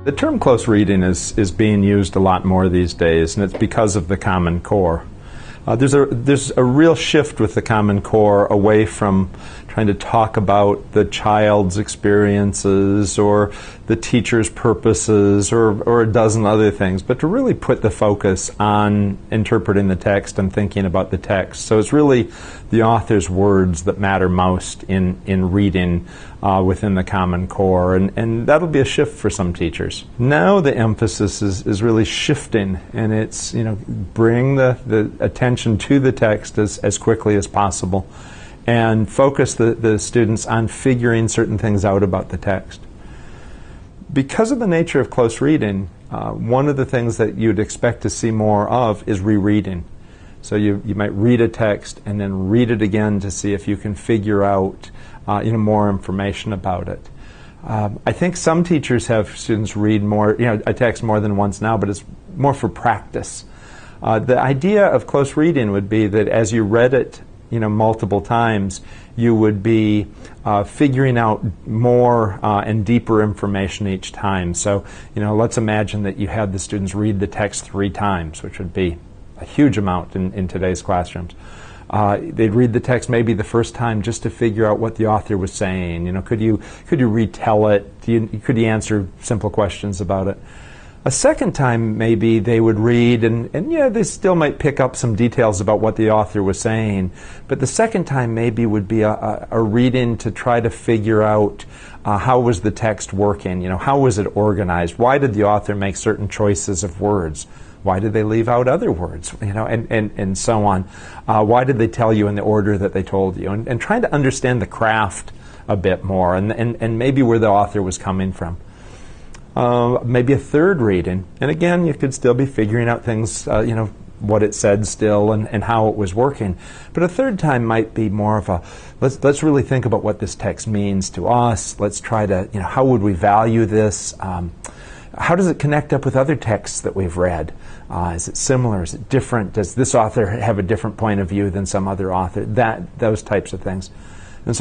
The term close reading is being used a lot more these days, and it's because of the Common Core. There's a real shift with the Common Core away from trying to talk about the child's experiences or the teacher's purposes or a dozen other things, but to really put the focus on interpreting the text and thinking about the text. So it's really the author's words that matter most in reading within the Common Core, and that'll be a shift for some teachers. Now the emphasis is really shifting, and it's, bring the attention to the text as quickly as possible and focus the students on figuring certain things out about the text. Because of the nature of close reading, one of the things that you'd expect to see more of is rereading. So you might read a text and then read it again to see if you can figure out more information about it. I think some teachers have students read a text more than once now, but it's more for practice. The idea of close reading would be that as you read it multiple times, you would be figuring out more and deeper information each time. So, let's imagine that you had the students read the text 3 times, which would be a huge amount in today's classrooms. They'd read the text maybe the first time just to figure out what the author was saying. Could you retell it? Could you answer simple questions about it? A second time, maybe they would read, and they still might pick up some details about what the author was saying. But the second time maybe would be a reading to try to figure out how was the text working, how was it organized? Why did the author make certain choices of words? Why did they leave out other words, and so on? Why did they tell you in the order that they told you? And trying to understand the craft a bit more, and maybe where the author was coming from. Maybe a third reading, and again, you could still be figuring out things, what it said still and how it was working. But a third time might be more of a, let's really think about what this text means to us. Let's try to, how would we value this? How does it connect up with other texts that we've read? Is it similar? Is it different? Does this author have a different point of view than some other author? Those types of things.